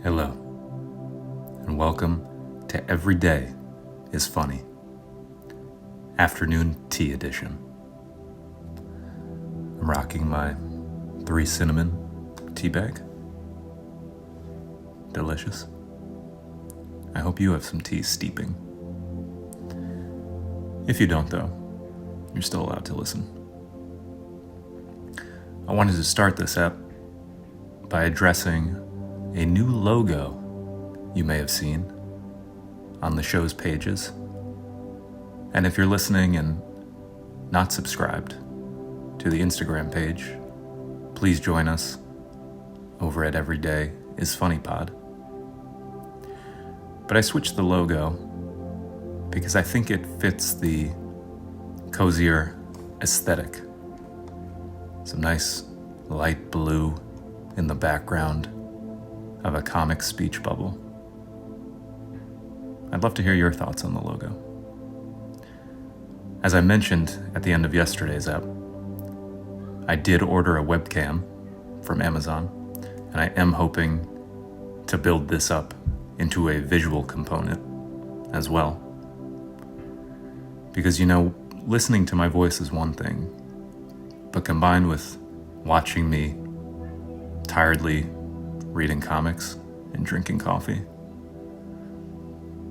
Hello, and welcome to Every Day is Funny, Afternoon Tea Edition. I'm rocking my 3 cinnamon tea bag. Delicious. I hope you have some tea steeping. If you don't, though, you're still allowed to listen. I wanted to start this up by addressing a new logo you may have seen on the show's pages. And if you're listening and not subscribed to the Instagram page, please join us over at Every Day is Funny Pod. But I switched the logo because I think it fits the cozier aesthetic. Some nice light blue in the background of a comic speech bubble. I'd love to hear your thoughts on the logo. As I mentioned at the end of yesterday's app, I did order a webcam from Amazon, and I am hoping to build this up into a visual component as well. Because, listening to my voice is one thing, but combined with watching me tiredly reading comics and drinking coffee,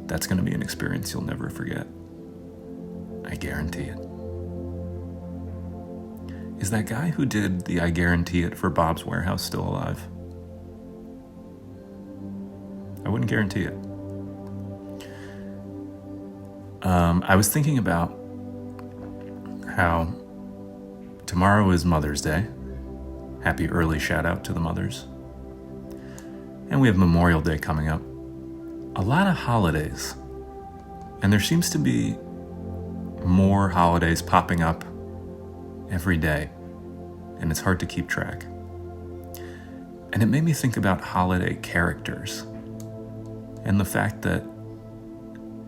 that's going to be an experience you'll never forget. I guarantee it. Is that guy who did the I Guarantee It for Bob's Warehouse still alive? I wouldn't guarantee it. I was thinking about how tomorrow is Mother's Day. Happy early shout out to the mothers. And we have Memorial Day coming up. A lot of holidays. And there seems to be more holidays popping up every day. And it's hard to keep track. And it made me think about holiday characters. And the fact that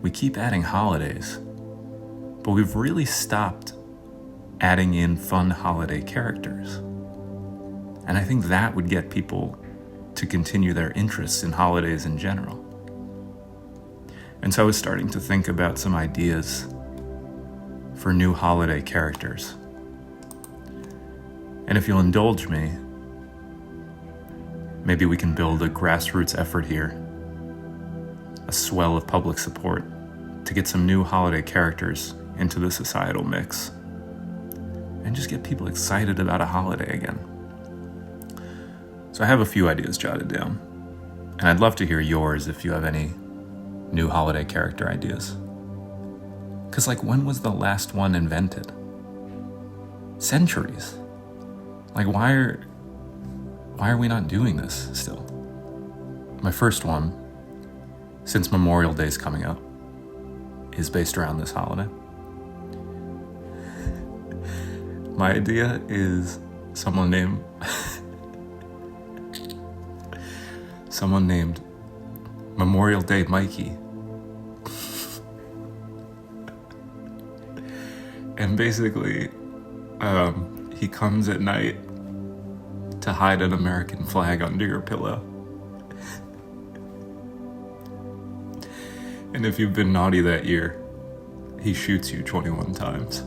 we keep adding holidays, but we've really stopped adding in fun holiday characters. And I think that would get people to continue their interests in holidays in general. And so I was starting to think about some ideas for new holiday characters. And if you'll indulge me, maybe we can build a grassroots effort here, a swell of public support to get some new holiday characters into the societal mix and just get people excited about a holiday again. So I have a few ideas jotted down, and I'd love to hear yours if you have any new holiday character ideas. Because when was the last one invented? Centuries. Why are we not doing this still? My first one, since Memorial Day's coming up, is based around this holiday. My idea is someone named Memorial Day Mikey. And basically, he comes at night to hide an American flag under your pillow. And if you've been naughty that year, he shoots you 21 times.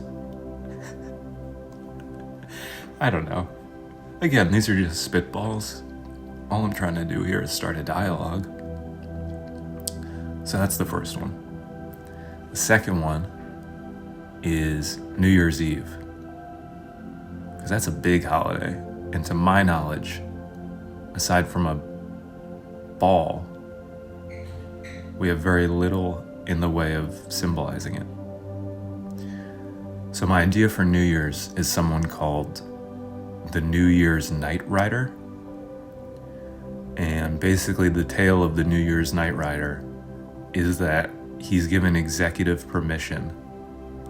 I don't know. Again, these are just spitballs. All I'm trying to do here is start a dialogue. So that's the first one. The second one is New Year's Eve. Because that's a big holiday. And to my knowledge, aside from a ball, we have very little in the way of symbolizing it. So my idea for New Year's is someone called the New Year's Night Rider. And basically the tale of the New Year's Night Rider is that he's given executive permission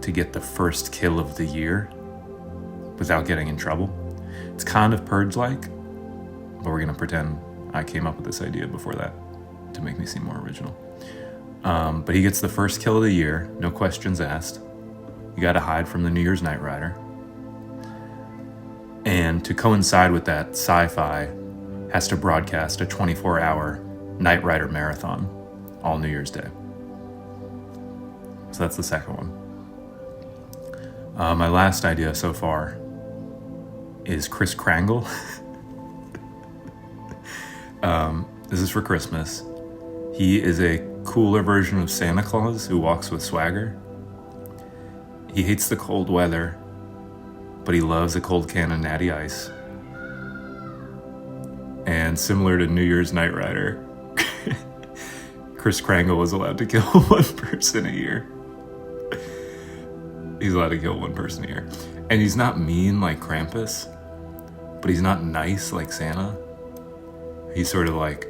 to get the first kill of the year without getting in trouble. It's kind of Purge-like, but we're gonna pretend I came up with this idea before that to make me seem more original. But he gets the first kill of the year, no questions asked. You gotta hide from the New Year's Night Rider. And to coincide with that, Sci-Fi has to broadcast a 24-hour Knight Rider Marathon, all New Year's Day. So that's the second one. My last idea so far is Kris Kringle. This is for Christmas. He is a cooler version of Santa Claus who walks with swagger. He hates the cold weather, but he loves a cold can of Natty Ice. And similar to New Year's Knight Rider, Kris Kringle was allowed to kill one person a year. He's allowed to kill one person a year. And he's not mean like Krampus, but he's not nice like Santa. He's sort of like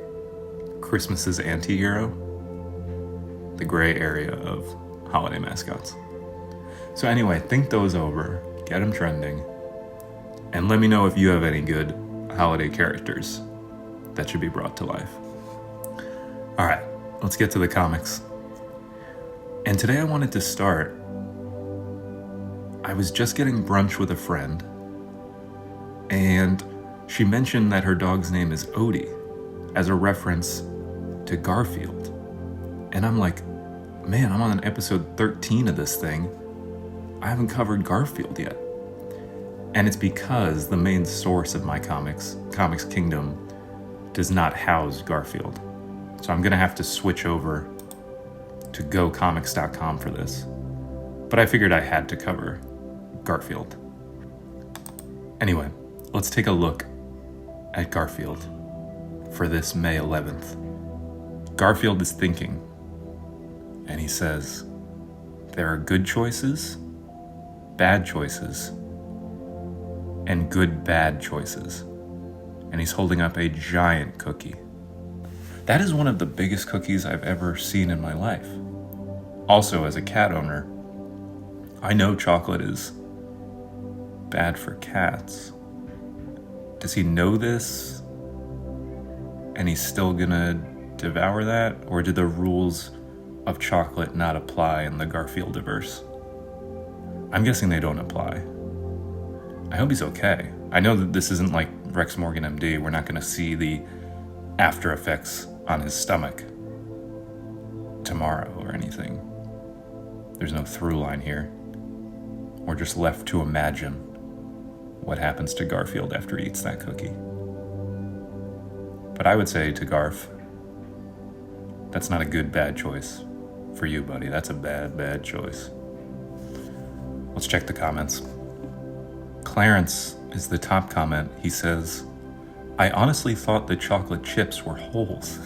Christmas's anti-hero, the gray area of holiday mascots. So anyway, think those over, get them trending, and let me know if you have any good holiday characters that should be brought to life. All right, let's get to the comics. And today I wanted to start. I was just getting brunch with a friend, and she mentioned that her dog's name is Odie as a reference to Garfield. And I'm like, man, I'm on episode 13 of this thing. I haven't covered Garfield yet. And it's because the main source of my Comics Kingdom, does not house Garfield. So I'm gonna have to switch over to GoComics.com for this. But I figured I had to cover Garfield. Anyway, let's take a look at Garfield for this May 11th. Garfield is thinking, and he says, there are good choices, bad choices, and good bad choices. And he's holding up a giant cookie. That is one of the biggest cookies I've ever seen in my life. Also, as a cat owner, I know chocolate is bad for cats. Does he know this? And he's still gonna devour that? Or do the rules of chocolate not apply in the Garfieldiverse? I'm guessing they don't apply. I hope he's okay. I know that this isn't like Rex Morgan MD. We're not gonna see the after effects on his stomach tomorrow or anything. There's no through line here. We're just left to imagine what happens to Garfield after he eats that cookie. But I would say to Garf, that's not a good bad choice for you, buddy. That's a bad choice. Let's check the comments. Clarence is the top comment. He says, I honestly thought the chocolate chips were holes.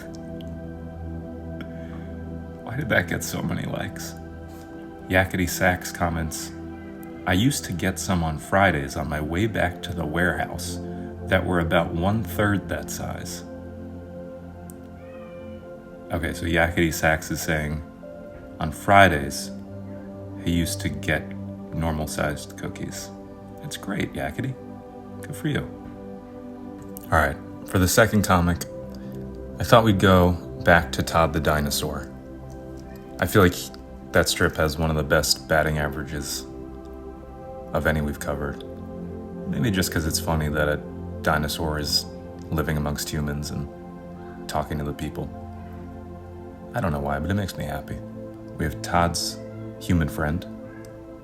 Why did that get so many likes? Yakety Sax comments, I used to get some on Fridays on my way back to the warehouse that were about 1/3 that size. Okay, so Yakety Sax is saying on Fridays he used to get normal sized cookies. It's great, Yakety. Good for you. All right, for the second comic, I thought we'd go back to Todd the Dinosaur. I feel like that strip has one of the best batting averages of any we've covered. Maybe just because it's funny that a dinosaur is living amongst humans and talking to the people. I don't know why, but it makes me happy. We have Todd's human friend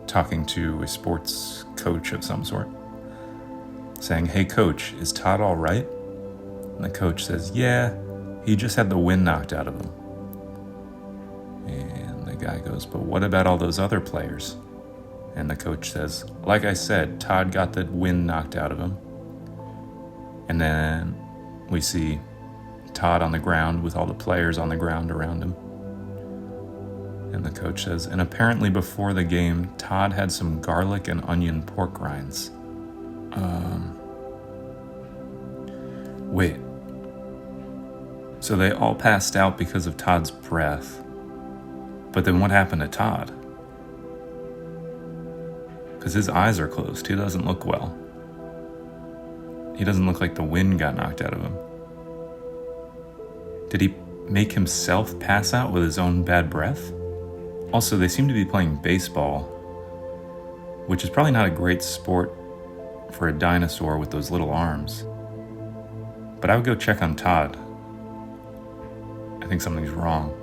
talking to a sports coach of some sort, saying, hey coach, is Todd all right? And the coach says, yeah, he just had the wind knocked out of him. And the guy goes, but what about all those other players? And the coach says, like I said, Todd got the wind knocked out of him. And then we see Todd on the ground with all the players on the ground around him. And the coach says, and apparently before the game, Todd had some garlic and onion pork rinds. Wait. So they all passed out because of Todd's breath. But then what happened to Todd? Because his eyes are closed. He doesn't look well. He doesn't look like the wind got knocked out of him. Did he make himself pass out with his own bad breath? Also, they seem to be playing baseball, which is probably not a great sport for a dinosaur with those little arms. But I would go check on Todd. think something's wrong.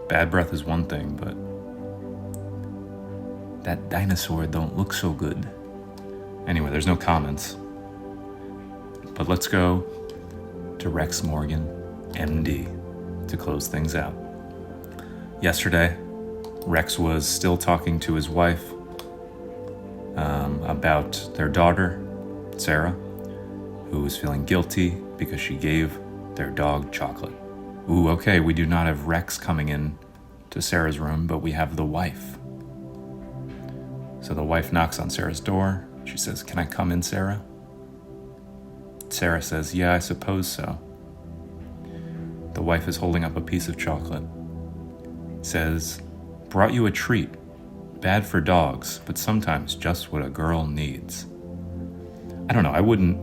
Bad breath is one thing, but that dinosaur don't look so good. Anyway, there's no comments. But let's go to Rex Morgan, MD, to close things out. Yesterday, Rex was still talking to his wife about their daughter, Sarah, who was feeling guilty because she gave their dog chocolate. Ooh, okay, we do not have Rex coming in to Sarah's room, but we have the wife. So the wife knocks on Sarah's door. She says, "Can I come in, Sarah?" Sarah says, "Yeah, I suppose so." The wife is holding up a piece of chocolate. Says, "Brought you a treat. Bad for dogs, but sometimes just what a girl needs." I don't know, I wouldn't,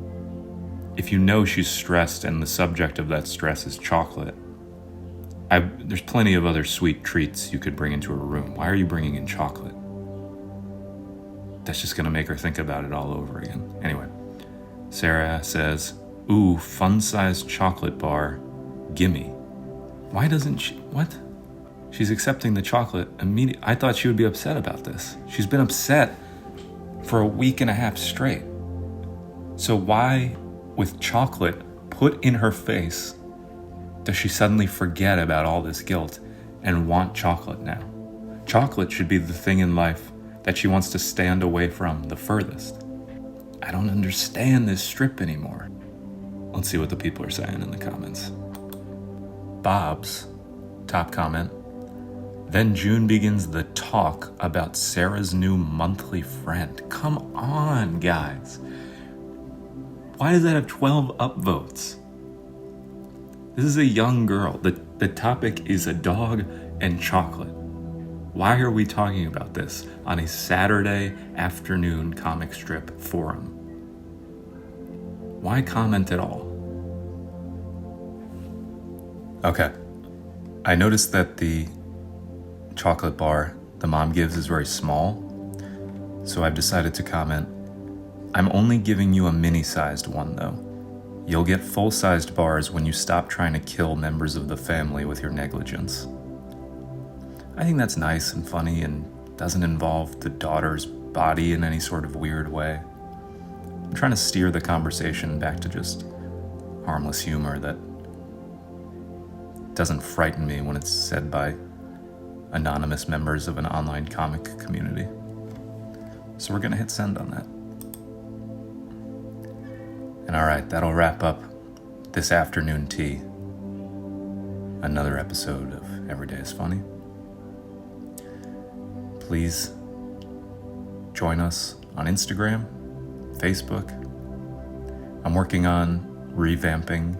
if you know she's stressed and the subject of that stress is chocolate, there's plenty of other sweet treats you could bring into her room. Why are you bringing in chocolate? That's just going to make her think about it all over again. Anyway, Sarah says, "Ooh, fun-sized chocolate bar, gimme." Why doesn't she, what? She's accepting the chocolate immediately. I thought she would be upset about this. She's been upset for a week and a half straight. So why, with chocolate put in her face, does she suddenly forget about all this guilt and want chocolate now? Chocolate should be the thing in life that she wants to stand away from the furthest. I don't understand this strip anymore. Let's see what the people are saying in the comments. Bob's top comment. Then June begins the talk about Sarah's new monthly friend. Come on, guys. Why does that have 12 upvotes? This is a young girl. The topic is a dog and chocolate. Why are we talking about this on a Saturday afternoon comic strip forum? Why comment at all? Okay. I noticed that the chocolate bar the mom gives is very small, so I've decided to comment, "I'm only giving you a mini-sized one though. You'll get full-sized bars when you stop trying to kill members of the family with your negligence." I think that's nice and funny and doesn't involve the daughter's body in any sort of weird way. I'm trying to steer the conversation back to just harmless humor that doesn't frighten me when it's said by anonymous members of an online comic community. So we're gonna hit send on that. And all right, that'll wrap up this afternoon tea. Another episode of Every Day is Funny. Please join us on Instagram, Facebook. I'm working on revamping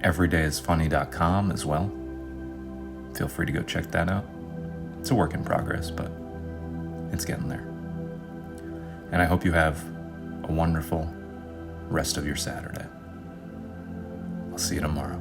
everydayisfunny.com as well. Feel free to go check that out. It's a work in progress, but it's getting there. And I hope you have a wonderful rest of your Saturday. I'll see you tomorrow.